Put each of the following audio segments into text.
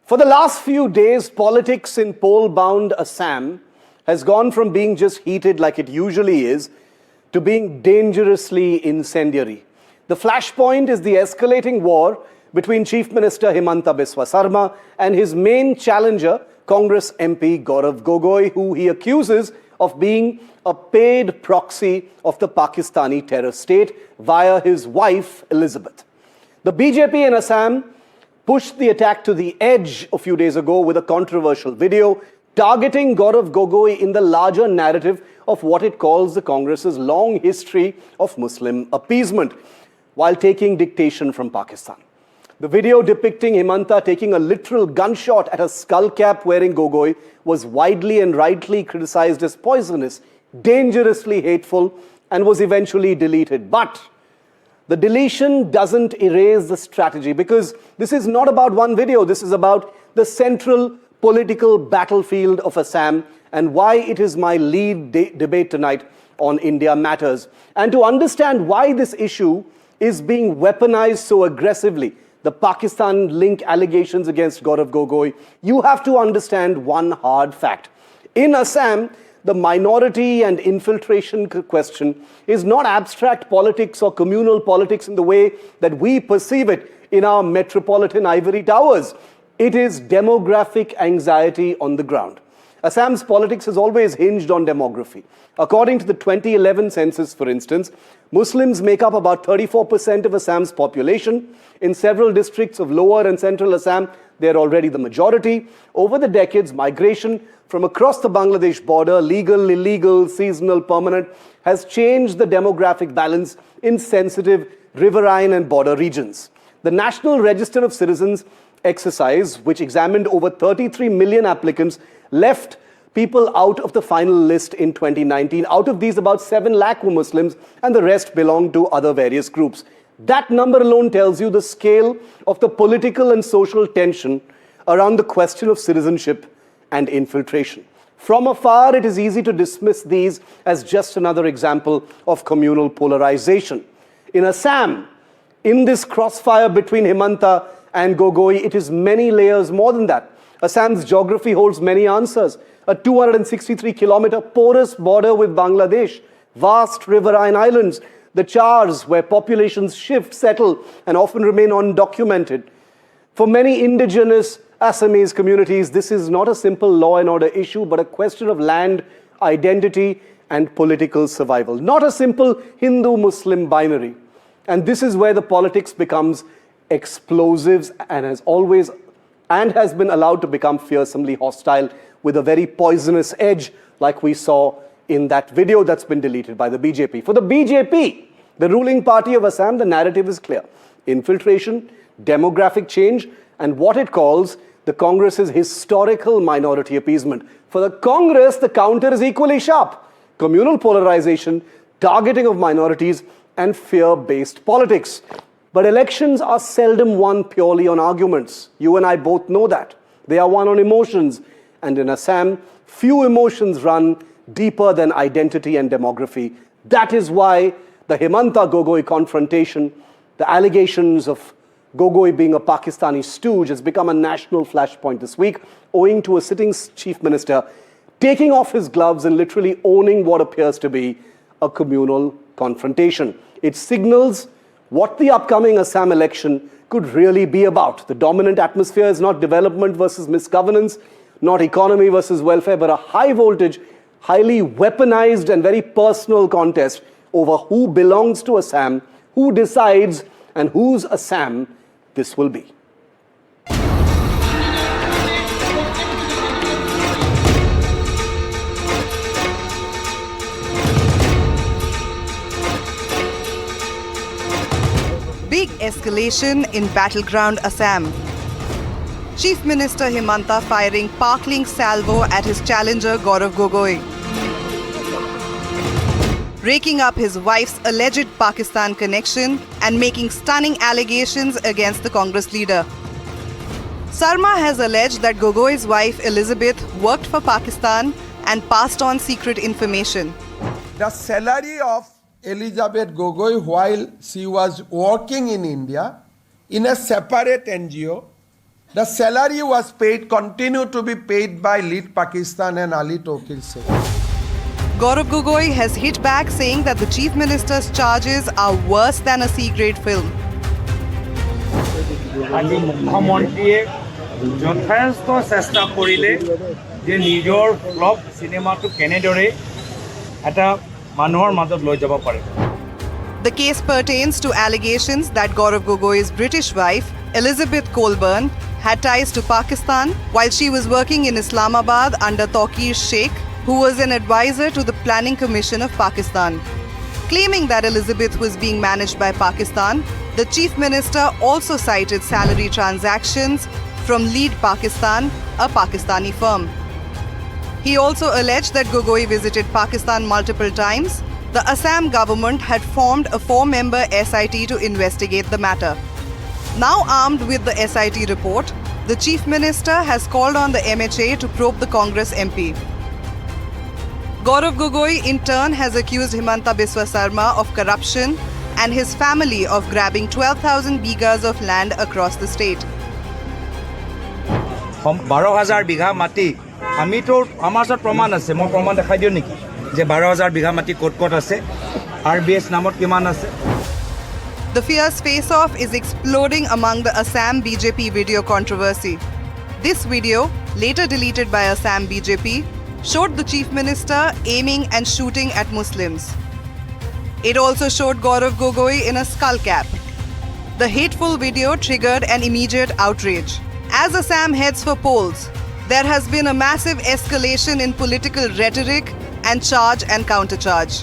For the last few days, politics in poll-bound Assam has gone from being just heated like it usually is to being dangerously incendiary. The flashpoint is the escalating war between Chief Minister Himanta Biswa Sarma and his main challenger, Congress MP Gaurav Gogoi, who he accuses of being a paid proxy of the Pakistani terror state via his wife, Elizabeth. The BJP in Assam pushed the attack to the edge a few days ago with a controversial video targeting Gaurav Gogoi in the larger narrative of what it calls the Congress's long history of Muslim appeasement, while taking dictation from Pakistan. The video depicting Himanta taking a literal gunshot at a skull cap wearing Gogoi was widely and rightly criticized as poisonous, dangerously hateful, and was eventually deleted. But the deletion doesn't erase the strategy, because this is not about one video. This is about the central political battlefield of Assam and why it is my lead debate tonight on India Matters. And to understand why this issue is being weaponized so aggressively, the Pakistan link allegations against Gaurav Gogoi, you have to understand one hard fact. In Assam, the minority and infiltration question is not abstract politics or communal politics in the way that we perceive it in our metropolitan ivory towers. It is demographic anxiety on the ground. Assam's politics has always hinged on demography. According to the 2011 census, for instance, Muslims make up about 34% of Assam's population. In several districts of lower and central Assam, they are already the majority. Over the decades, migration from across the Bangladesh border, legal, illegal, seasonal, permanent, has changed the demographic balance in sensitive riverine and border regions. The National Register of Citizens exercise, which examined over 33 million applicants, left people out of the final list in 2019. Out of these, about 7 lakh were Muslims, and the rest belonged to other various groups. That number alone tells you the scale of the political and social tension around the question of citizenship and infiltration. From afar, it is easy to dismiss these as just another example of communal polarization. In Assam, in this crossfire between Himanta and Gogoi, it is many layers more than that. Assam's geography holds many answers. A 263-kilometer porous border with Bangladesh, vast riverine islands, the chars where populations shift, settle, and often remain undocumented. For many indigenous Assamese communities, this is not a simple law and order issue, but a question of land, identity, and political survival. Not a simple Hindu-Muslim binary. And this is where the politics becomes explosives and has been allowed to become fearsomely hostile with a very poisonous edge, like we saw in that video that's been deleted by the BJP. For the BJP, the ruling party of Assam, the narrative is clear. Infiltration, demographic change, and what it calls the Congress's historical minority appeasement. For the Congress, the counter is equally sharp. Communal polarization, targeting of minorities, and fear-based politics. But elections are seldom won purely on arguments. You and I both know that. They are won on emotions. And in Assam, few emotions run deeper than identity and demography. That is why the Himanta Gogoi confrontation, the allegations of Gogoi being a Pakistani stooge, has become a national flashpoint this week, owing to a sitting chief minister taking off his gloves and literally owning what appears to be a communal confrontation. It signals what the upcoming Assam election could really be about. The dominant atmosphere is not development versus misgovernance, not economy versus welfare, but a high-voltage, highly weaponized and very personal contest over who belongs to Assam, who decides, and whose Assam this will be. Big escalation in battleground Assam. Chief Minister Himanta firing sparkling salvo at his challenger Gaurav Gogoi. Raking up his wife's alleged Pakistan connection and making stunning allegations against the Congress leader. Sarma has alleged that Gogoi's wife Elizabeth worked for Pakistan and passed on secret information. The salary of Elizabeth Gogoi while she was working in India in a separate NGO The salary was paid, continued to be paid by lead Pakistan and Ali Tokir Singh. Gaurav Gogoi has hit back saying that the Chief Minister's charges are worse than a C-grade film. আজি মুখ্যমন্ত্ৰীয়ে যথেষ্ট চেষ্টা কৰিলে যে নিজৰ flop চিনেমাটো কেনেদৰে এটা মানুহৰ মাজত লৈ যাব পাৰে। The case pertains to allegations that Gaurav Gogoi's British wife, Elizabeth Colburn, had ties to Pakistan while she was working in Islamabad under Tawqir Sheikh, who was an advisor to the Planning Commission of Pakistan. Claiming that Elizabeth was being managed by Pakistan, the Chief Minister also cited salary transactions from Lead Pakistan, a Pakistani firm. He also alleged that Gogoi visited Pakistan multiple times. The Assam government had formed a 4-member SIT to investigate the matter. Now armed with the SIT report, the Chief Minister has called on the MHA to probe the Congress MP. Gaurav Gogoi in turn has accused Himanta Biswa Sarma of corruption and his family of grabbing 12,000 bighas of land across the state. 12,000 বিঘা মাটি আমিতো আমাৰ ওচৰত প্ৰমাণ আছে মই প্ৰমাণ দেখাই দিওঁ নেকি যে 12,000 বিঘা মাটি ক'ত ক'ত আছে RBS নামত কিমান আছে। The fierce face-off is exploding among the Assam BJP video controversy. This video, later deleted by Assam BJP, showed the Chief Minister aiming and shooting at Muslims. It also showed Gaurav Gogoi in a skull cap. The hateful video triggered an immediate outrage. As Assam heads for polls, there has been a massive escalation in political rhetoric and charge and countercharge,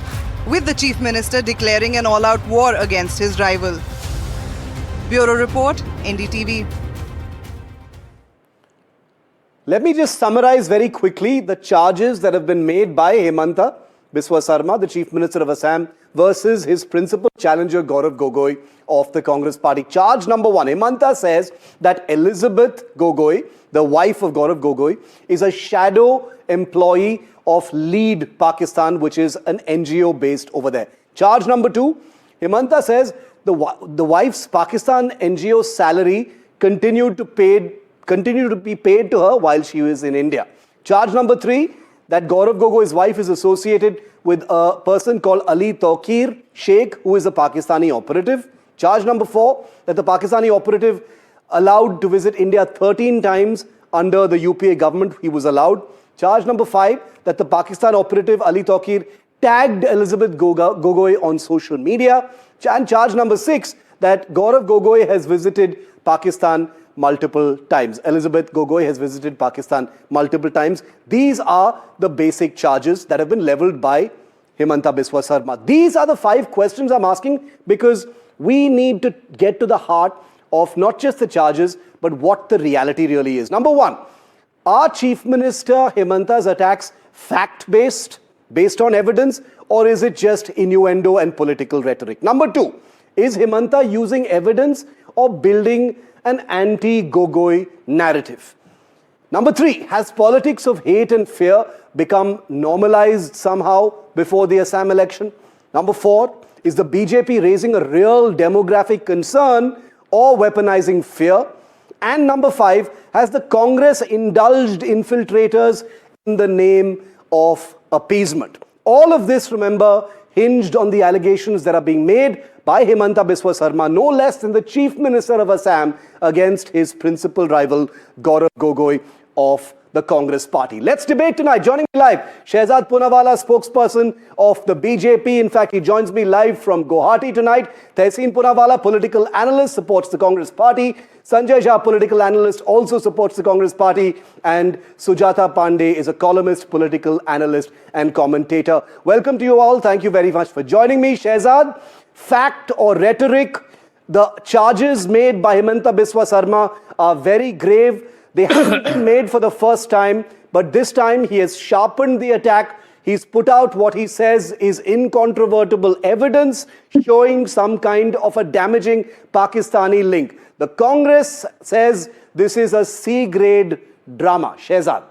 with the Chief Minister declaring an all-out war against his rival. Bureau Report, NDTV. Let me just summarize very quickly the charges that have been made by Himanta Biswa Sarma, the Chief Minister of Assam, versus his principal challenger Gaurav Gogoi of the Congress Party. Charge number 1, Himanta says that Elizabeth Gogoi, the wife of Gaurav Gogoi, is a shadow employee of Lead Pakistan, which is an NGO based over there. Charge number 2, Himanta says the wife's Pakistan NGO salary continued to be paid to her while she was in India. Charge number 3, that Gaurav Gogoi's wife is associated with a person called Ali Tawqir Sheikh, who is a Pakistani operative. Charge number 4, that the Pakistani operative allowed to visit India 13 times under the UPA government, he was allowed. Charge number 5, that the Pakistan operative Ali Tawqir tagged Elizabeth Gogoi on social media. And charge number 6, that Gaurav Gogoi has visited Pakistan multiple times. Elizabeth Gogoi has visited Pakistan multiple times. These are the basic charges that have been leveled by Himanta Biswa Sarma. These are the 5 questions I'm asking because we need to get to the heart of not just the charges, but what the reality really is. Number 1, are Chief Minister Himanta's attacks fact-based, based on evidence, or is it just innuendo and political rhetoric? Number 2, is Himanta using evidence or building an anti-Gogoi narrative? Number 3, has politics of hate and fear become normalized somehow before the Assam election? Number 4, is the BJP raising a real demographic concern or weaponizing fear? And number 5, has the Congress indulged infiltrators in the name of appeasement? All of this, remember, hinged on the allegations that are being made by Himanta Biswa Sarma, no less than the Chief Minister of Assam, against his principal rival, Gaurav Gogoi of the Congress Party. Let's debate tonight. Joining me live, Shehzad Poonawala, spokesperson of the BJP. In fact, he joins me live from Guwahati tonight. Tehseen Poonawala, political analyst, supports the Congress Party. Sanjay Jha, political analyst, also supports the Congress Party. And Sujata Pandey is a columnist, political analyst and commentator. Welcome to you all. Thank you very much for joining me. Shehzad, fact or rhetoric? The charges made by Himanta Biswa Sarma are very grave. They haven't been made for the first time, but this time he has sharpened the attack. He's put out what he says is incontrovertible evidence showing some kind of a damaging Pakistani link. The Congress says this is a C-grade drama. Shehzad.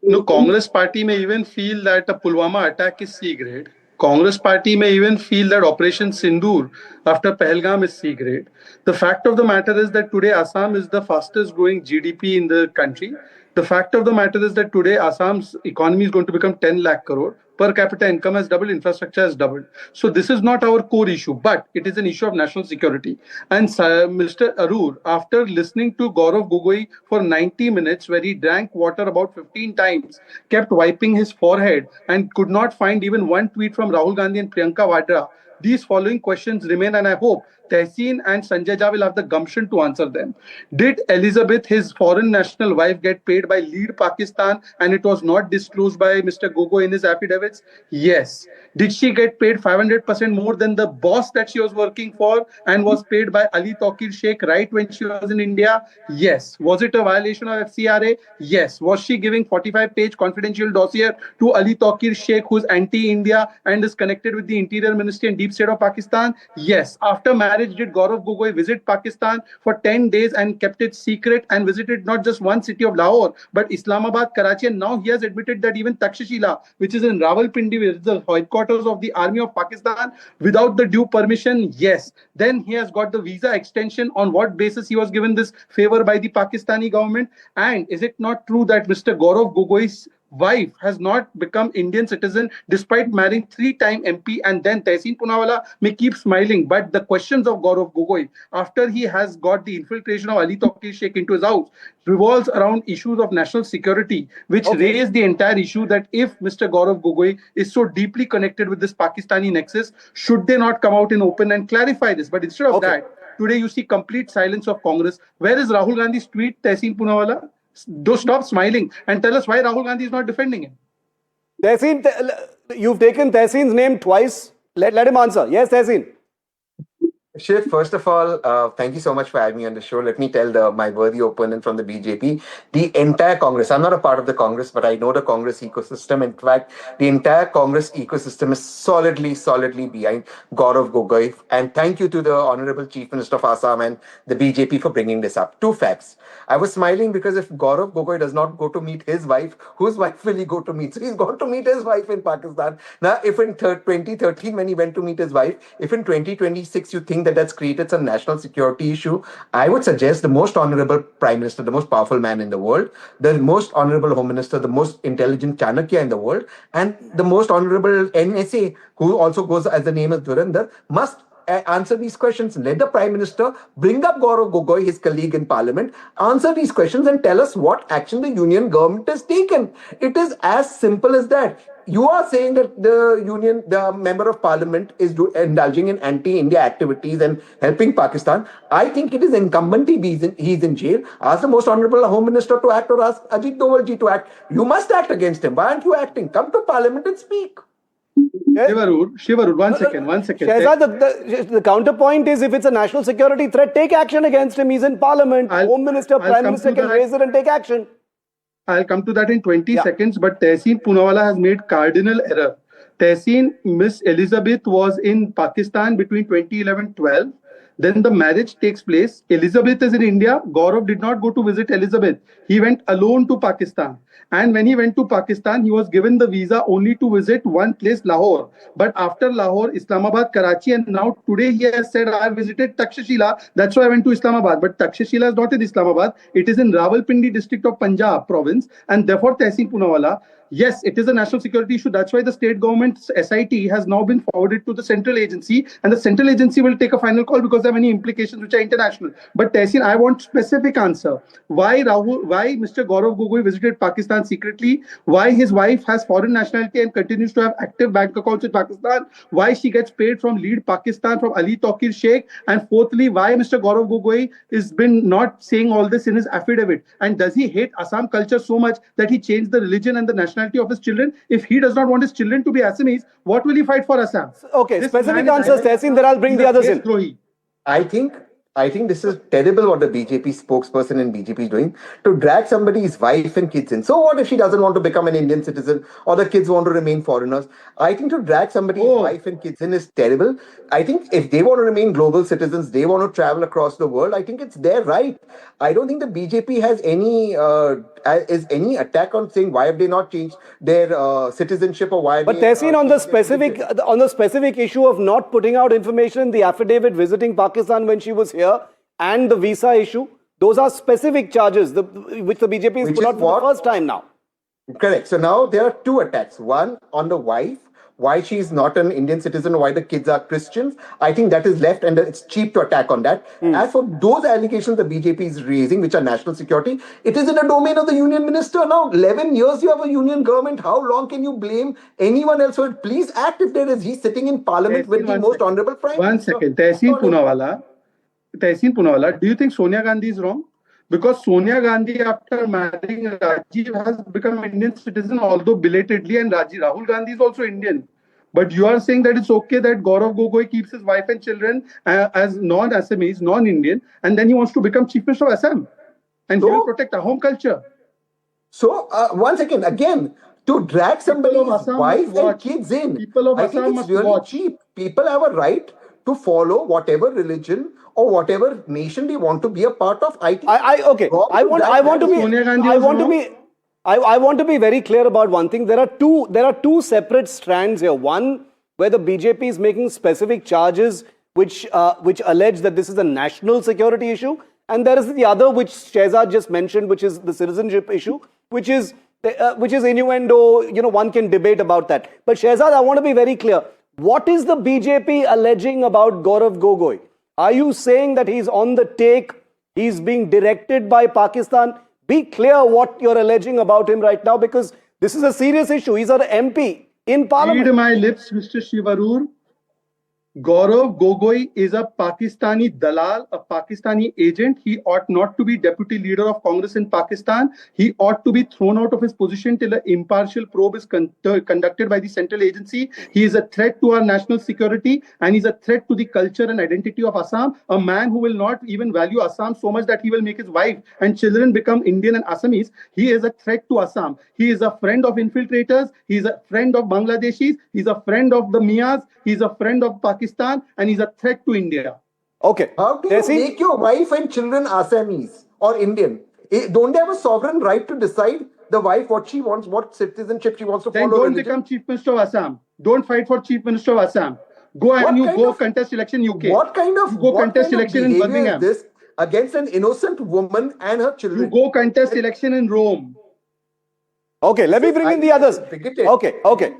No, Congress party may even feel that the Pulwama attack is C-grade. Congress party may even feel that Operation Sindoor after Pahalgam is C-grade. The fact of the matter is that today Assam is the fastest growing GDP in the country. The fact of the matter is that today Assam's economy is going to become 10 lakh crore. Per capita income has doubled, infrastructure has doubled. So this is not our core issue, but it is an issue of national security. And Mr. Arur, after listening to Gaurav Gogoi for 90 minutes, where he drank water about 15 times, kept wiping his forehead, and could not find even one tweet from Rahul Gandhi and Priyanka Vadra, these following questions remain, and I hope Tehseen and Sanjay Jha will have the gumption to answer them. Did Elizabeth, his foreign national wife, get paid by Lead Pakistan and it was not disclosed by Mr. Gogoi in his affidavits? Yes. Did she get paid 500% more than the boss that she was working for and was paid by Ali Tawqir Sheikh right when she was in India? Yes. Was it a violation of FCRA? Yes. Was she giving 45-page confidential dossier to Ali Tawqir Sheikh, who's anti-India and is connected with the Interior Ministry and Deep State of Pakistan? Yes. After marriage, did Gaurav Gogoi visit Pakistan for 10 days and kept it secret and visited not just one city of Lahore, but Islamabad, Karachi, and now he has admitted that even Takshashila, which is in Rawalpindi, which is the headquarters of the Army of Pakistan, without the due permission? Yes. Then he has got the visa extension. On what basis he was given this favor by the Pakistani government? And is it not true that Mr. Gaurav Gogoi's wife has not become Indian citizen despite marrying 3-time MP? And then Tehseen Poonawalla may keep smiling, but the questions of Gaurav Gogoi after he has got the infiltration of Ali Tawqir Sheikh into his house revolves around issues of national security, which raise the entire issue that if Mr. Gaurav Gogoi is so deeply connected with this Pakistani nexus, should they not come out in open and clarify this? But instead of that, today you see complete silence of Congress. Where is Rahul Gandhi's tweet, Tehseen Poonawalla? Do stop smiling and tell us why Rahul Gandhi is not defending him. Tehseen, you've taken Tehseen's name twice. Let him answer. Yes, Tehseen. Shiv, first of all, thank you so much for having me on the show. Let me tell my worthy opponent from the BJP, the entire Congress, I'm not a part of the Congress, but I know the Congress ecosystem. In fact, the entire Congress ecosystem is solidly behind Gaurav Gogoi. And thank you to the Honorable Chief Minister of Assam and the BJP for bringing this up. Two facts. I was smiling because if Gaurav Gogoi does not go to meet his wife, whose wife will he go to meet? So he's gone to meet his wife in Pakistan. Now, if in 2013, when he went to meet his wife, if in 2026 you think that's created some national security issue, I would suggest the most honorable Prime Minister, the most powerful man in the world, the most honorable Home Minister, the most intelligent Chanakya in the world, and the most honorable NSA, who also goes as the name of Dhurandhar, must answer these questions. Let the Prime Minister bring up Gaurav Gogoi, his colleague in Parliament, answer these questions and tell us what action the union government has taken. It is as simple as that. You are saying that the member of parliament is indulging in anti-India activities and helping Pakistan. I think it is incumbent he's in jail. Ask the most honorable Home Minister to act or ask Ajit Doval ji to act. You must act against him. Why aren't you acting? Come to parliament and speak. Shivarur, one second. Shehzad, the counterpoint is if it's a national security threat, take action against him. He's in parliament. Home Minister, Prime Minister can raise it and take action. I'll come to that in 20 seconds, but Tehseen Poonawalla has made cardinal error. Tehseen, Miss Elizabeth was in Pakistan between 2011-12. Then the marriage takes place. Elizabeth is in India. Gaurav did not go to visit Elizabeth. He went alone to Pakistan. And when he went to Pakistan, he was given the visa only to visit one place, Lahore. But after Lahore, Islamabad, Karachi, and now today he has said, I visited Takshashila. That's why I went to Islamabad. But Takshashila is not in Islamabad. It is in Rawalpindi district of Punjab province. And therefore, Tehseen Poonawalla, yes, it is a national security issue. That's why the state government's SIT has now been forwarded to the central agency. And the central agency will take a final call because there are many implications which are international. But Tehseen, I want specific answer. Why Mr. Gaurav Gogoi visited Pakistan secretly? Why his wife has foreign nationality and continues to have active bank accounts in Pakistan? Why she gets paid from Lead Pakistan, from Ali Tawqir Sheikh? And fourthly, why Mr. Gaurav Gogoi has been not saying all this in his affidavit? And does he hate Assam culture so much that he changed the religion and the nationality of his children? If he does not want his children to be Assamese, what will he fight for Assam? Okay, specific answers, Tehseen, then I'll bring the others in. I think I think this is terrible what the BJP spokesperson in BJP is doing to drag somebody's wife and kids in. So what if she doesn't want to become an Indian citizen or the kids want to remain foreigners? I think to drag somebody's wife and kids in is terrible. I think if they want to remain global citizens, they want to travel across the world. I think it's their right. I don't think the BJP has any attack on saying why have they not changed their citizenship or why. But Tehseen, on the specific issue of not putting out information in the affidavit visiting Pakistan when she was here and the visa issue, those are specific charges which the BJP has put out for the first time now. Correct. So now there are two attacks. One on the wife, why she is not an Indian citizen, why the kids are Christians. I think that is left and it's cheap to attack on that. As for those allegations the BJP is raising, which are national security, it is in the domain of the union minister. Now, 11 years you have a union government. How long can you blame anyone else? So please act if there is. He's sitting in parliament with the most honorable prime minister. 1 second. Tehseen Poonawala, do you think Sonia Gandhi is wrong? Because Sonia Gandhi, after marrying Rajiv, has become an Indian citizen, although belatedly, and Rahul Gandhi is also Indian. But you are saying that it's okay that Gaurav Gogoi keeps his wife and children as non-Assamese, non-Indian, and then he wants to become Chief Minister of Assam. And he will protect our home culture. So, once again, to drag somebody's wife and kids in, I think it's really cheap. People have a right to follow whatever religion or whatever nation they want to be a part of. I want to be very clear about one thing. There are two separate strands here. One where the BJP is making specific charges which allege that this is a national security issue, and there is the other which Shehzad just mentioned, which is the citizenship issue, which is innuendo. One can debate about that. But Shehzad, I want to be very clear. What is the BJP alleging about Gaurav Gogoi? Are you saying that he's on the take, he's being directed by Pakistan? Be clear what you're alleging about him right now, because this is a serious issue. He's an MP in parliament. Read my lips, Mr. Shivarur. Gaurav Gogoi is a Pakistani dalal, a Pakistani agent. He ought not to be deputy leader of Congress in Pakistan. He ought to be thrown out of his position till an impartial probe is conducted by the central agency. He is a threat to our national security, and he's a threat to the culture and identity of Assam. A man who will not even value Assam so much that he will make his wife and children become Indian and Assamese. He is a threat to Assam. He is a friend of infiltrators. He is a friend of Bangladeshis. He's a friend of the Mias. He's a friend of Pakistan, and he's a threat to India. Okay. How do you make your wife and children Assamese or Indian? Don't they have a sovereign right to decide the wife what she wants, what citizenship she wants to follow? Then don't become Chief Minister of Assam. Don't fight for Chief Minister of Assam. Go contest election UK. What kind of contest election in Birmingham? Is this against an innocent woman and her children? You go contest election in Rome. Okay, let me bring in the others. Okay.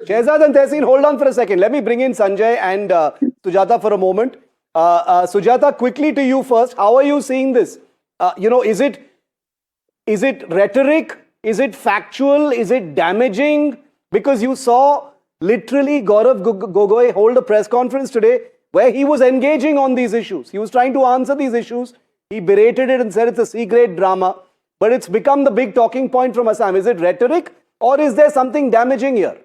Shehzad and Tehseen, hold on for a second. Let me bring in Sanjay and Sujata for a moment. Sujata, quickly to you first. How are you seeing this? Is it rhetoric? Is it factual? Is it damaging? Because you saw literally Gaurav Gogoi hold a press conference today where he was engaging on these issues. He was trying to answer these issues. He berated it and said it's a C-grade drama. But it's become the big talking point from Assam. Is it rhetoric or is there something damaging here?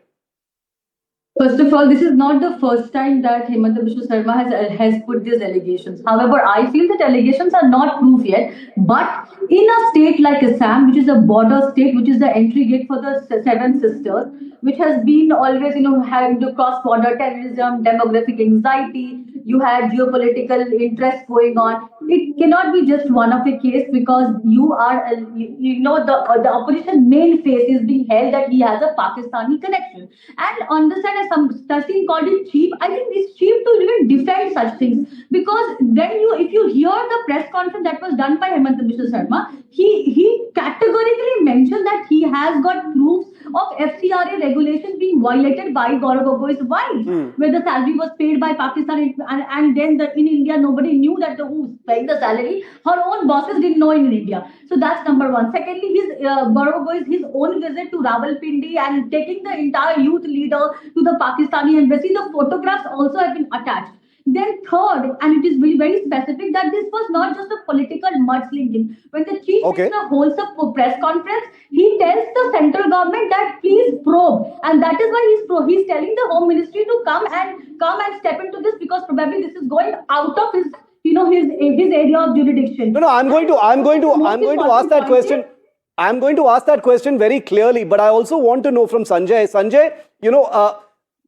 First of all, this is not the first time that Himanta Biswa Sarma has put these allegations. However, I feel that allegations are not proof yet. But in a state like Assam, which is a border state, which is the entry gate for the Seven Sisters, which has been always, having to cross-border terrorism, demographic anxiety, you had geopolitical interests going on. It cannot be just one of a case because you are, the opposition main face is being held that he has a Pakistani connection. And understand, as some Tahseen called it cheap, I think it's cheap to even defend such things, because then if you hear the press conference that was done by Himanta Biswa Sarma, he categorically mentioned that he has got proofs of FCRA regulation being violated by Gaurav Gogoi's wife, where the salary was paid by Pakistan, and then in India nobody knew that who's paying the salary. Her own bosses didn't know in India. So that's number one. Secondly, Gaurav Gogoi's his own visit to Rawalpindi and taking the entire youth leader to the Pakistani embassy. The photographs also have been attached. Then third, and it is very, very specific, that this was not just a political mudslinging. When the chief minister holds a press conference, he tells the central government that please probe, and that is why he's telling the Home Ministry to come and step into this, because probably this is going out of his area of jurisdiction. No, I'm going to ask that question. I'm going to ask that question very clearly, but I also want to know from Sanjay. Sanjay,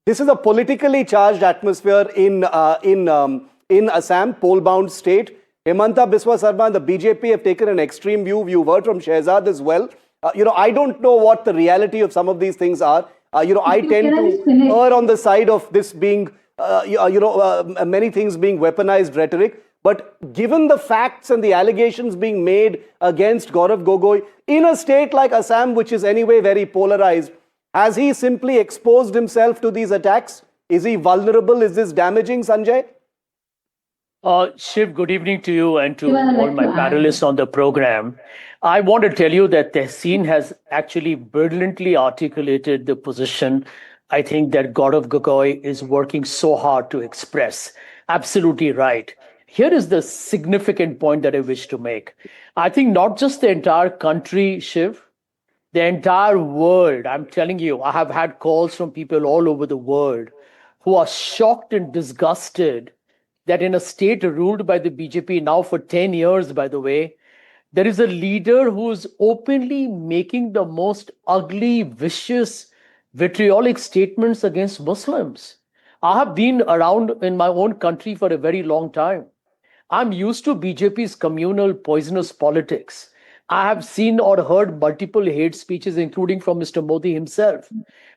this is a politically charged atmosphere in Assam, poll-bound state. Himanta Biswa Sarma and the BJP have taken an extreme view. You've heard from Shehzad as well. I don't know what the reality of some of these things are. I tend to err on the side of this being, many things being weaponized rhetoric. But given the facts and the allegations being made against Gaurav Gogoi in a state like Assam, which is anyway very polarized, has he simply exposed himself to these attacks? Is he vulnerable? Is this damaging, Sanjay? Shiv, good evening to you and to all my panelists on the program. I want to tell you that Tehseen has actually brilliantly articulated the position I think that Gaurav Gogoi is working so hard to express. Absolutely right. Here is the significant point that I wish to make. I think not just the entire country, Shiv, the entire world, I'm telling you, I have had calls from people all over the world who are shocked and disgusted that in a state ruled by the BJP now for 10 years, by the way, there is a leader who is openly making the most ugly, vicious, vitriolic statements against Muslims. I have been around in my own country for a very long time. I'm used to BJP's communal, poisonous politics. I have seen or heard multiple hate speeches, including from Mr. Modi himself.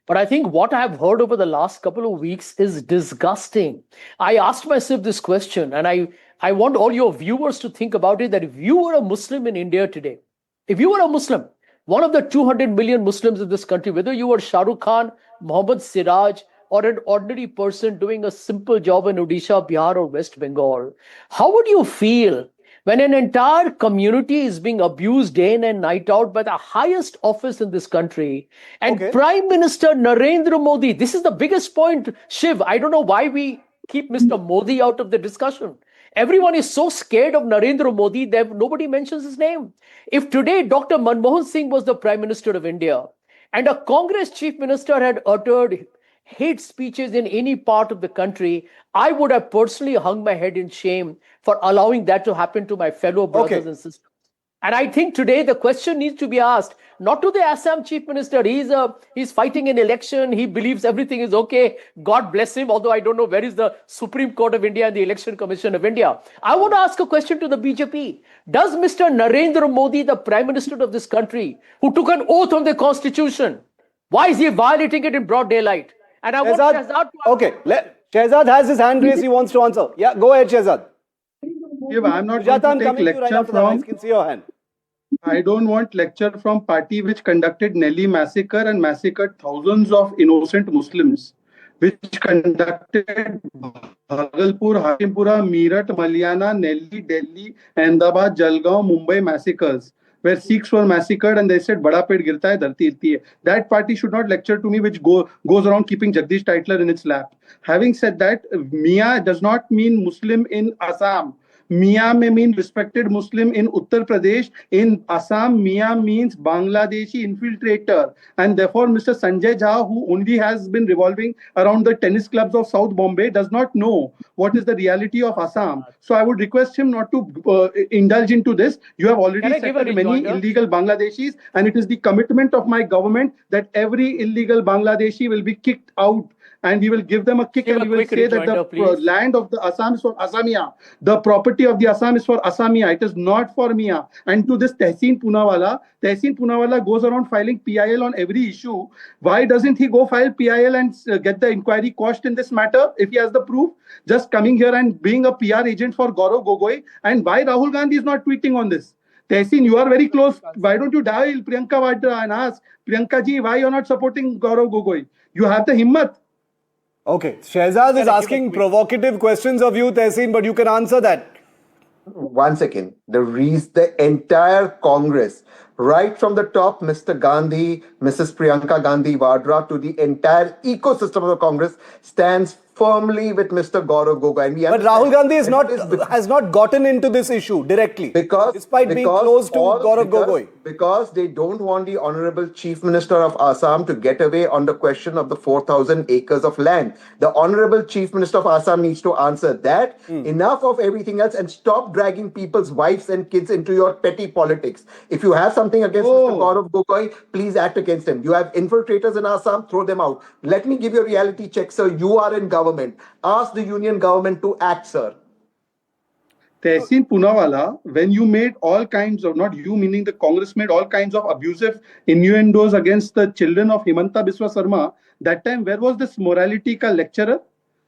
But I think what I have heard over the last couple of weeks is disgusting. I asked myself this question, and I want all your viewers to think about it, that if you were a Muslim in India today, if you were a Muslim, one of the 200 million Muslims in this country, whether you were Shah Rukh Khan, Mohammad Siraj, or an ordinary person doing a simple job in Odisha, Bihar, or West Bengal, how would you feel when an entire community is being abused day in and night out by the highest office in this country? And Prime Minister Narendra Modi, this is the biggest point, Shiv. I don't know why we keep Mr. Modi out of the discussion. Everyone is so scared of Narendra Modi that nobody mentions his name. If today Dr. Manmohan Singh was the Prime Minister of India and a Congress Chief Minister had uttered hate speeches in any part of the country, I would have personally hung my head in shame for allowing that to happen to my fellow brothers and sisters. And I think today the question needs to be asked, not to the Assam Chief Minister. He's fighting an election. He believes everything is okay. God bless him. Although I don't know where is the Supreme Court of India and the Election Commission of India. I want to ask a question to the BJP. Does Mr. Narendra Modi, the Prime Minister of this country, who took an oath on the Constitution, why is he violating it in broad daylight? And I want Shehzad to Shehzad has his hand raised. He wants to answer. Yeah, go ahead, Shehzad. I'm not going to take lecture from. I can see your hand. I don't want lecture from party which conducted Nelly massacre and massacred thousands of innocent Muslims, which conducted Bhagalpur, Hakimpura, Meerut, Malyana, Nelly, Delhi, Ahmedabad, Jalgaon, Mumbai massacres, where Sikhs were massacred and they said, Bada ped girta hai, dharti hilti hai. That party should not lecture to me, which goes around keeping Jagdish Titler in its lap. Having said that, Mia does not mean Muslim in Assam. Mia may mean respected Muslim in Uttar Pradesh. In Assam, Mia means Bangladeshi infiltrator. And therefore, Mr. Sanjay Jha, who only has been revolving around the tennis clubs of South Bombay, does not know what is the reality of Assam. So I would request him not to indulge into this. You have already settled many illegal Bangladeshis, and it is the commitment of my government that every illegal Bangladeshi will be kicked out. And we will give them a kick, and we will say that the land of the Assam is for Assamia. The property of the Assam is for Assamia. It is not for Mia. And to this Tehseen Poonawalla goes around filing PIL on every issue. Why doesn't he go file PIL and get the inquiry quashed in this matter if he has the proof? Just coming here and being a PR agent for Gaurav Gogoi. And why Rahul Gandhi is not tweeting on this? Tehseen, you are very close. Why don't you dial Priyanka Vadra and ask, Priyanka ji, why you are not supporting Gaurav Gogoi? You have the himmat. Okay, Shehzad is asking provocative questions of you, Tehseen, but you can answer that. 1 second. The entire Congress, right from the top, Mr. Gandhi, Mrs. Priyanka Gandhi Vadra, to the entire ecosystem of the Congress, stands firmly with Mr. Gaurav Gogoi. And we But understand Rahul Gandhi is that not, it is has not gotten into this issue directly, because despite being close to Gaurav Gogoi. Because they don't want the Honorable Chief Minister of Assam to get away on the question of the 4,000 acres of land. The Honorable Chief Minister of Assam needs to answer that. Enough of everything else and stop dragging people's wives and kids into your petty politics. If you have something against Mr. Gaurav Gogoi, please act against him. You have infiltrators in Assam, throw them out. Let me give you a reality check, sir. You are in government. Ask the union government to act, sir. Tehseen Poonawalla, when you made all kinds of, not you meaning the Congress made all kinds of abusive innuendos against the children of Himanta Biswa Sarma, that time where was this morality ka lecturer?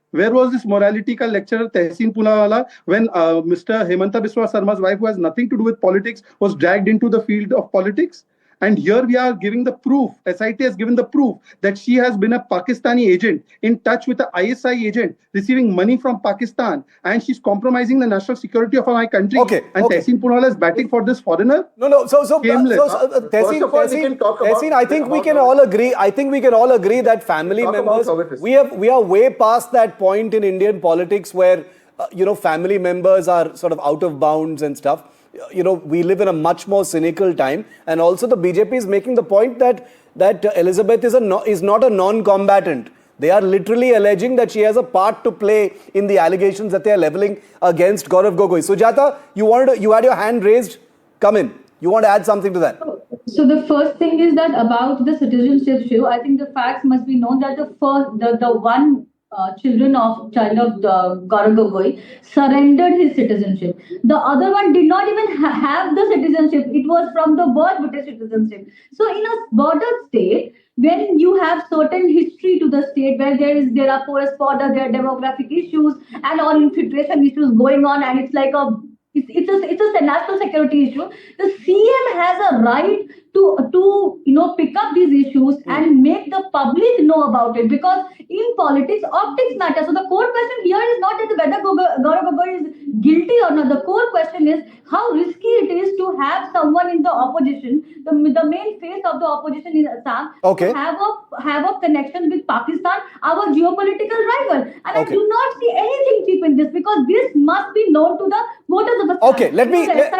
Where was this morality ka lecturer, Tehseen Poonawalla, when Mr. Himanta Biswa Sarma's wife, who has nothing to do with politics, was dragged into the field of politics? And here we are giving the proof, SIT has given the proof that she has been a Pakistani agent in touch with the ISI agent, receiving money from Pakistan, and she's compromising the national security of my country. And Tehseen Poonawalla is batting for this foreigner? Tehseen, I think we can all agree. I think we can all agree that family members, we are way past that point in Indian politics where family members are sort of out of bounds and stuff. We live in a much more cynical time, and also the BJP is making the point that Elizabeth is not a non-combatant. They are literally alleging that she has a part to play in the allegations that they are leveling against Gaurav Gogoi. Sujata, you had your hand raised. Come in. You want to add something to that? So the first thing is that about the citizenship issue, I think the facts must be known that the one child of Gaurav Gogoi surrendered his citizenship. The other one did not even have the citizenship. It was from the birth British citizenship. So in a border state, when you have certain history to the state where there are forest fodder, there are demographic issues and all infiltration issues going on, and it's like it's a national security issue. The CM has a right to pick up these issues and make the public know about it, because in politics optics matter. So the core question here is not whether Gaurav Gogoi is guilty or not. The core question is how risky it is to have someone in the opposition, the main face of the opposition in Assam, have a connection with Pakistan, our geopolitical rival. And I do not see anything cheap in this, because this must be known to the voters of Assam. The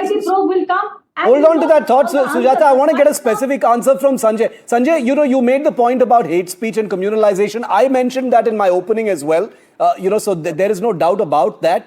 SIT probe will come. Hold on to that thought, Sujata. I want to get a specific answer from Sanjay. Sanjay, you made the point about hate speech and communalization. I mentioned that in my opening as well. So there is no doubt about that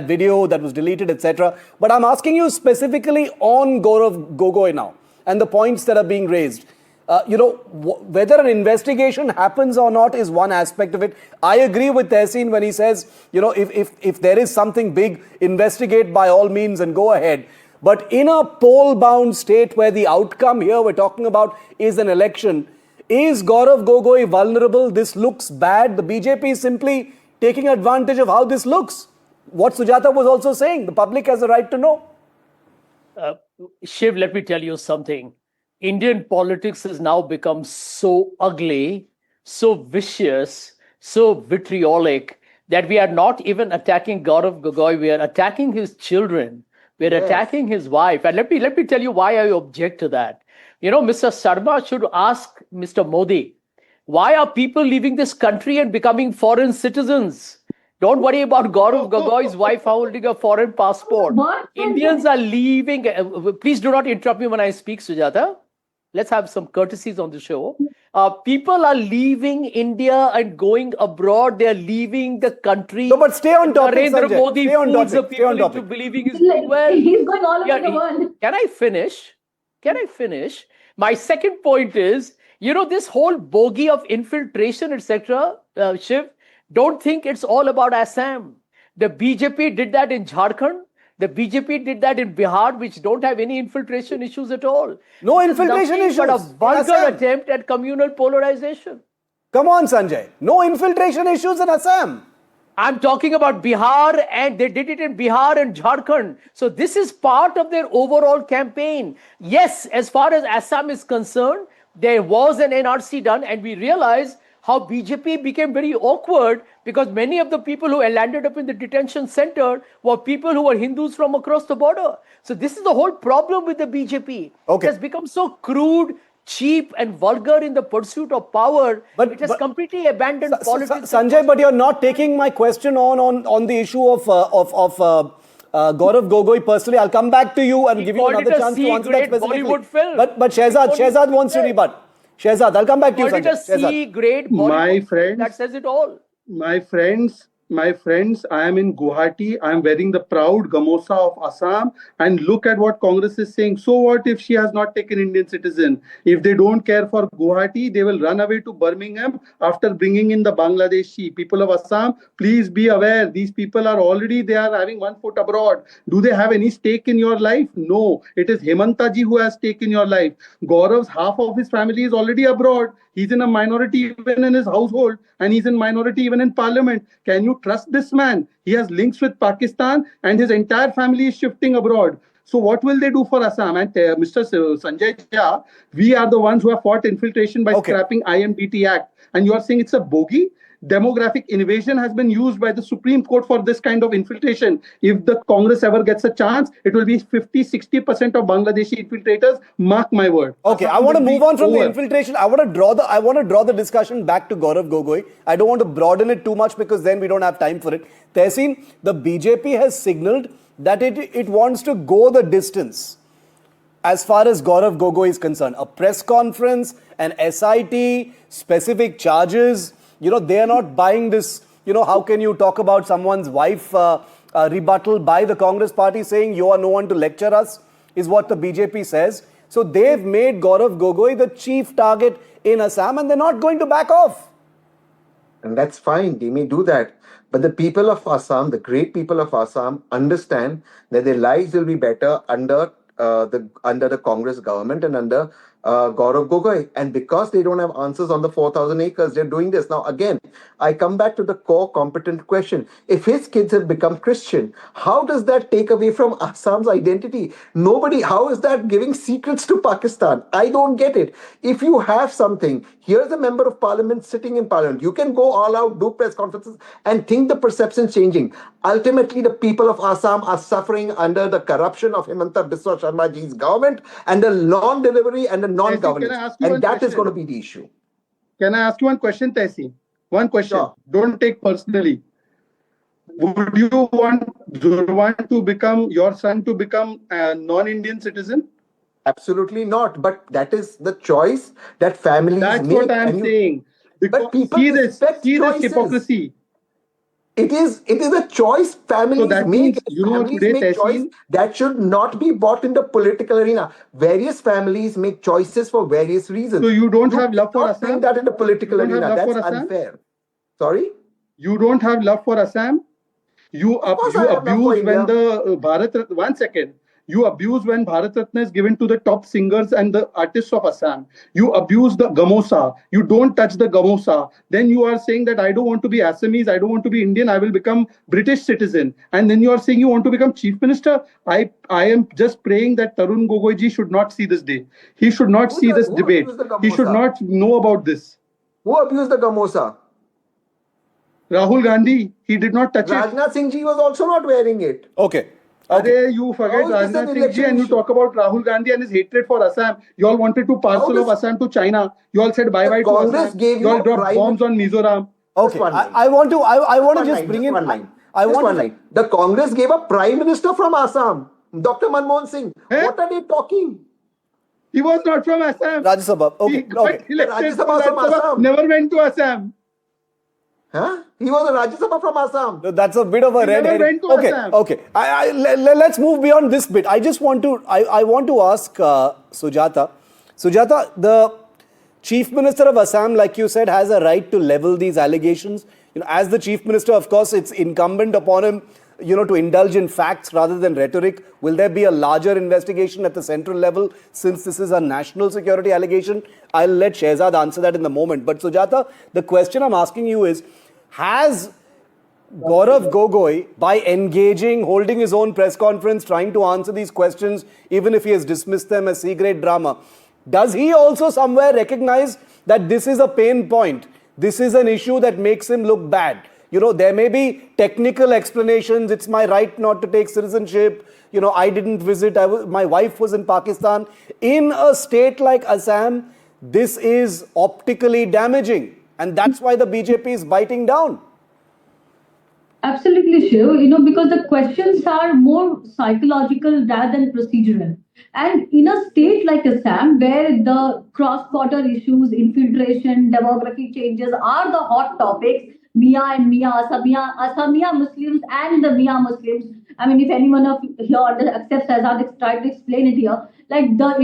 video that was deleted, etc. But I'm asking you specifically on Gaurav Gogoi now and the points that are being raised. Whether an investigation happens or not is one aspect of it. I agree with Tehseen when he says, if there is something big, investigate by all means and go ahead. But in a poll-bound state where the outcome here we're talking about is an election, is Gaurav Gogoi vulnerable? This looks bad. The BJP is simply taking advantage of how this looks. What Sujata was also saying, the public has a right to know. Shiv, let me tell you something. Indian politics has now become so ugly, so vicious, so vitriolic that we are not even attacking Gaurav Gogoi. We are attacking his children. We're attacking his wife. And let me tell you why I object to that. Mr. Sarma should ask Mr. Modi, why are people leaving this country and becoming foreign citizens? Don't worry about Gaurav Gogoi's wife holding a foreign passport. Indians are leaving. Please do not interrupt me when I speak, Sujata. Let's have some courtesies on the show. People are leaving India and going abroad. They are leaving the country. No, but stay on topic, Narendra Sanjay. Modi fools the people into believing he's doing well. He's going all over the world. Can I finish? My second point is, this whole bogey of infiltration, etc., Shiv, don't think it's all about Assam. The BJP did that in Jharkhand. The BJP did that in Bihar, which don't have any infiltration issues at all. No infiltration issues. But a vulgar attempt at communal polarization. Come on, Sanjay. No infiltration issues in Assam. I'm talking about Bihar, and they did it in Bihar and Jharkhand. So this is part of their overall campaign. Yes, as far as Assam is concerned, there was an NRC done, and we realized how BJP became very awkward because many of the people who landed up in the detention center were people who were Hindus from across the border. So this is the whole problem with the BJP. It has become so crude, cheap and vulgar in the pursuit of power. It has completely abandoned politics. Sanjay, but you're not taking my question on the issue of Gaurav Gogoi personally. I'll come back to you and give you another chance to answer that specifically. Bollywood film. But Shehzad wants to rebut. Shehzad, I'll come back to you, Called it a Sanjay. C-grade Bollywood film. That says it all. My friends, I am in Guwahati. I am wearing the proud gamosa of Assam. And look at what Congress is saying. So what if she has not taken Indian citizen? If they don't care for Guwahati, they will run away to Birmingham after bringing in the Bangladeshi. People of Assam, please be aware. These people are having 1 foot abroad. Do they have any stake in your life? No. It is Himanta ji who has stake in your life. Gaurav's half of his family is already abroad. He's in a minority even in his household, and he's in minority even in parliament. Can you trust this man? He has links with Pakistan, and his entire family is shifting abroad. So what will they do for Assam? And Mr. Sanjay Jha, we are the ones who have fought infiltration by scrapping IMDT Act. And you are saying it's a bogey? Demographic invasion has been used by the Supreme Court for this kind of infiltration. If the Congress ever gets a chance, it will be 50-60% of Bangladeshi infiltrators. Mark my word. Okay, I want to move on from the infiltration. I want to draw the discussion back to Gaurav Gogoi. I don't want to broaden it too much because then we don't have time for it. Tehseen, the BJP has signaled that it wants to go the distance as far as Gaurav Gogoi is concerned. A press conference, an SIT, specific charges. They are not buying this. How can you talk about someone's wife rebuttal by the Congress party saying you are no one to lecture us, is what the BJP says. So they've made Gaurav Gogoi the chief target in Assam, and they're not going to back off. And that's fine. They may do that. But the people of Assam, the great people of Assam, understand that their lives will be better under the Congress government and under Gaurav Gogoi. And because they don't have answers on the 4,000 acres, they're doing this. Now, again, I come back to the core competent question. If his kids have become Christian, how does that take away from Assam's identity? How is that giving secrets to Pakistan? I don't get it. If you have something, here's a member of parliament sitting in parliament. You can go all out, do press conferences, and think the perception's changing. Ultimately, the people of Assam are suffering under the corruption of Himanta Biswa Sarma ji's government and the non-delivery and the non-governance. And that is going to be the issue. Can I ask you one question, Tehseen? One question. Sure. Don't take personally. Would you want your son to become a non-Indian citizen? Absolutely not. But that is the choice that families make. That's what I'm saying. But people see this hypocrisy. It is a choice families make. Families make choice that should not be bought in the political arena. Various families make choices for various reasons. So you don't have love for Assam? That in the political arena. That's unfair. Sorry? You don't have love for Assam? You abuse when the Bharat... One second. You abuse when Bharat Ratna is given to the top singers and the artists of Assam. You abuse the gamosa. You don't touch the gamosa. Then you are saying that I don't want to be Assamese, I don't want to be Indian, I will become British citizen. And then you are saying you want to become chief minister. I am just praying that Tarun Gogoi ji should not see this day. He should not see this debate. He should not know about this. Who abused the gamosa? Rahul Gandhi. He did not touch it. Rajnath Singh ji was also not wearing it. Okay. You forget Rajnath Singh ji and you talk about Rahul Gandhi and his hatred for Assam. You all wanted to parcel of Assam to China. You all said bye-bye to Assam. You all dropped bombs on Mizoram. Okay, I want to just bring in... one line. The Congress gave a prime minister from Assam, Dr. Manmohan Singh. What are they talking? He was not from Assam. Rajya Sabha. Okay. Rajya Sabha from Assam. Never went to Assam. Huh? He was a Rajya Sabha from Assam. That's a bit of a red herring. Okay. Let's move beyond this bit. I just want to ask Sujata. Sujata, the Chief Minister of Assam, like you said, has a right to level these allegations. As the Chief Minister, of course, it's incumbent upon him, to indulge in facts rather than rhetoric. Will there be a larger investigation at the central level since this is a national security allegation? I'll let Shehzad answer that in the moment. But Sujata, the question I'm asking you is, has Gaurav Gogoi, by engaging, holding his own press conference, trying to answer these questions, even if he has dismissed them as C-grade drama, does he also somewhere recognize that this is a pain point? This is an issue that makes him look bad. There may be technical explanations. It's my right not to take citizenship. I didn't visit. My wife was in Pakistan. In a state like Assam, this is optically damaging. And that's why the BJP is biting down. Absolutely, Shiv. Because the questions are more psychological rather than procedural. And in a state like Assam, where the cross-border issues, infiltration, demography changes are the hot topics, Mia and Mia, Assamia Muslims and the Mia Muslims. I mean, if anyone of here accepts as I've tried to explain it here, like the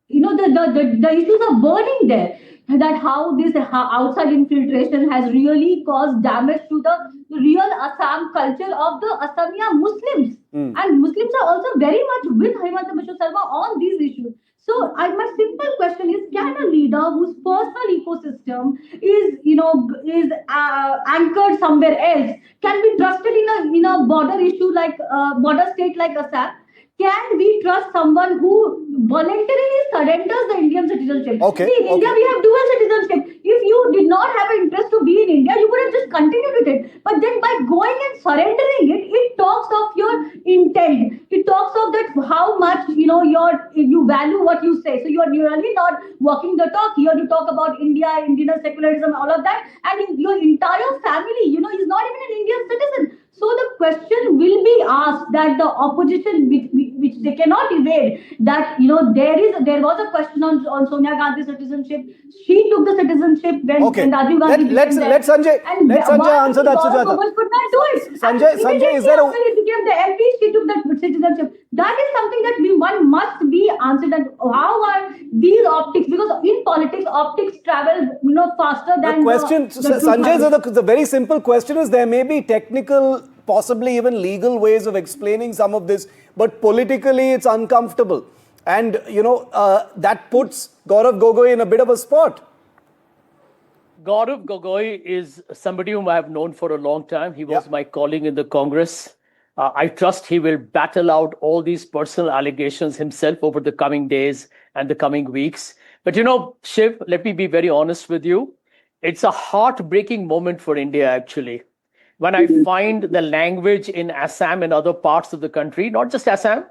issues are burning there. That how this outside infiltration has really caused damage to the real Assam culture of the Assamia Muslims. And Muslims are also very much with Himanta Biswa Sarma on these issues. So my simple question is, can a leader whose personal ecosystem is anchored somewhere else, can be trusted in a border issue like border state like Assam? Can we trust someone who voluntarily surrenders the Indian citizenship? Okay. See, in India, we have dual citizenship. If you did not have an interest to be in India, you would have just continued with it. But then by going and surrendering it, it talks of your intent. It talks of that how much you value what you say. So you are really not walking the talk. Here you talk about India, Indian secularism, all of that, and your entire family, is not even an Indian citizen. So the question will be asked that the opposition, which they cannot evade, that there was a question on Sonia Gandhi's citizenship. She took the citizenship when Rajiv Gandhi. Let Sanjay answer that, Sujata. Could not do it. Sanjay, is there a... When it became the MP, she took the citizenship. That is something that one must be answered. And how are these optics? Because in politics, optics travel faster than the question. Sanjay, the very simple question is, there may be technical, possibly even legal ways of explaining some of this, but politically it's uncomfortable. And, that puts Gaurav Gogoi in a bit of a spot. Gaurav Gogoi is somebody whom I have known for a long time. He was my colleague in the Congress. I trust he will battle out all these personal allegations himself over the coming days and the coming weeks. But Shiv, let me be very honest with you. It's a heartbreaking moment for India, actually. When I find the language in Assam and other parts of the country, not just Assam,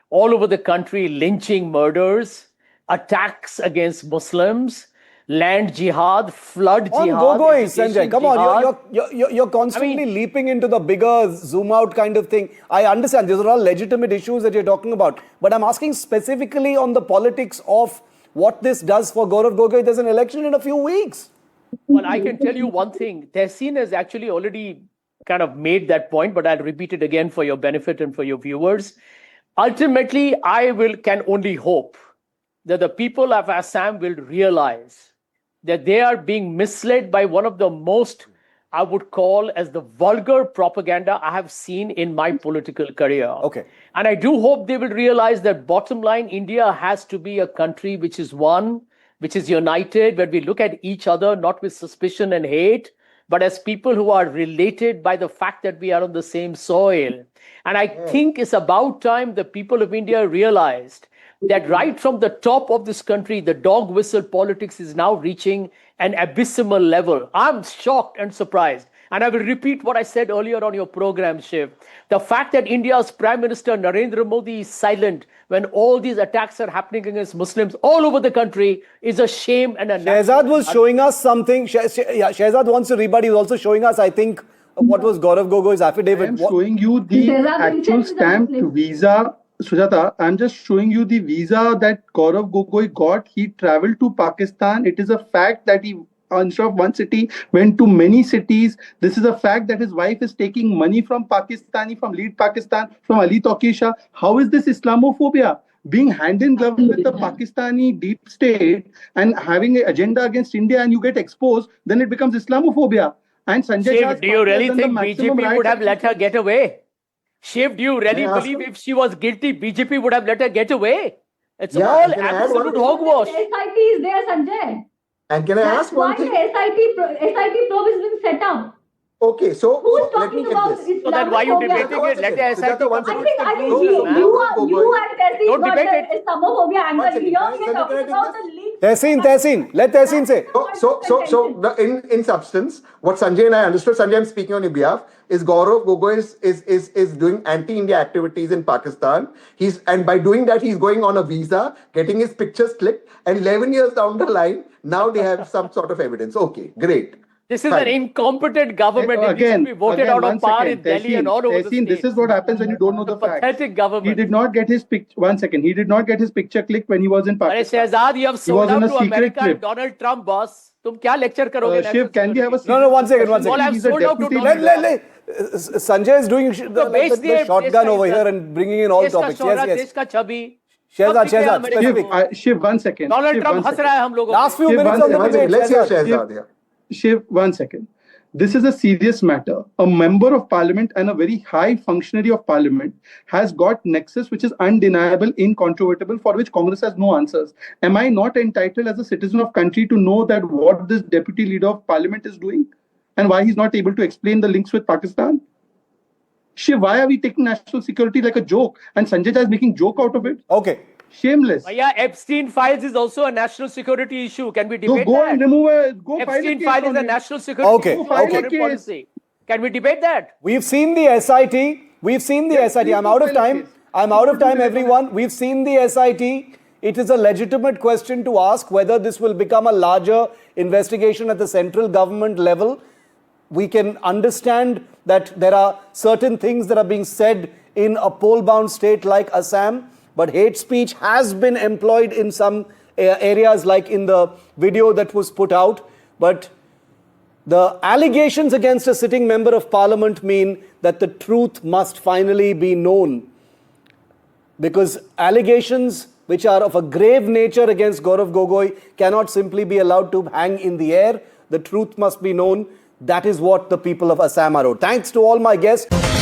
all over the country, lynching, murders, attacks against Muslims, land jihad, flood jihad. On Gogoi, Sanjay, come on, you're constantly leaping into the bigger zoom out kind of thing. I understand these are all legitimate issues that you're talking about, but I'm asking specifically on the politics of what this does for Gaurav Gogoi. There's an election in a few weeks. Well, I can tell you one thing. Tehseen has actually already kind of made that point, but I'll repeat it again for your benefit and for your viewers. Ultimately, can only hope that the people of Assam will realize that they are being misled by one of the most, I would call as the vulgar propaganda I have seen in my political career. Okay. And I do hope they will realize that bottom line, India has to be a country which is one, which is united, where we look at each other, not with suspicion and hate, but as people who are related by the fact that we are on the same soil. And I think it's about time the people of India realized that right from the top of this country, the dog whistle politics is now reaching an abysmal level. I'm shocked and surprised. And I will repeat what I said earlier on your program, Shiv. The fact that India's Prime Minister Narendra Modi is silent when all these attacks are happening against Muslims all over the country is a shame and a... Shehzad was showing us something. Shehzad wants to rebut. He's also showing us, I think, what was Gaurav Gogoi's affidavit. I'm showing you the actual stamped visa. Sujata, I'm just showing you the visa that Gaurav Gogoi got. He traveled to Pakistan. It is a fact that he, instead of one city, went to many cities. This is a fact that his wife is taking money from Pakistani, from Lead Pakistan, from Ali Tokisha. How is this Islamophobia? Being hand in glove with the Pakistani deep state and having an agenda against India, and you get exposed, then it becomes Islamophobia. And Sanjay Shah's do you really think BJP would have let her get away? Shiv, do you really believe if she was guilty, BJP would have let her get away? It's all absolute hogwash. SIT is there, Sanjay. And can I ask one thing? That's why the SIT probe is being set up. Okay, so who's let me talking get about this. So then why are you debating it? Let the SIT I think you and Tessie got the Islamophobia angle. Here we are talking about the link Tehseen. Let Tehseen say. In substance, what Sanjay and I understood, Sanjay, I'm speaking on your behalf, is Gaurav Gogoi is doing anti-India activities in Pakistan. And by doing that, he's going on a visa, getting his pictures clicked, and 11 years down the line, now they have some sort of evidence. Okay, great. This is an incompetent government. It needs to be voted out of power in Delhi and all over the state. This is what happens when you don't know the facts. Pathetic government. He did not get his picture. 1 second. He did not get his picture clicked when he was in Pakistan. Shehzad, you have sold out to America trip. and Donald Trump, boss. Tum kya lecture karoge? Shiv, can we have a No, 1 second. Well, I've sold out to Sanjay is doing the shotgun over here and bringing in all topics. Yes. Shehzad, Shiv, 1 second. Donald Trump has raha hai hum logon. last few minutes of the debate. Let's hear Shehzad. Yeah. Shiv, 1 second. This is a serious matter. A member of parliament and a very high functionary of parliament has got nexus which is undeniable, incontrovertible, for which Congress has no answers. Am I not entitled as a citizen of country to know that what this deputy leader of parliament is doing and why he's not able to explain the links with Pakistan? Shiv, why are we taking national security like a joke and Sanjay Jha is making joke out of it? Okay. Shameless. Yeah, Epstein files is also a national security issue. Can we debate go that? And remove Epstein file is a national security issue. Policy. Can we debate that? We've seen the SIT. I'm out of time. Everyone. We've seen the SIT. It is a legitimate question to ask whether this will become a larger investigation at the central government level. We can understand that there are certain things that are being said in a poll-bound state like Assam. But hate speech has been employed in some areas, like in the video that was put out. But the allegations against a sitting member of parliament mean that the truth must finally be known. Because allegations which are of a grave nature against Gaurav Gogoi cannot simply be allowed to hang in the air. The truth must be known. That is what the people of Assam are owed. Thanks to all my guests.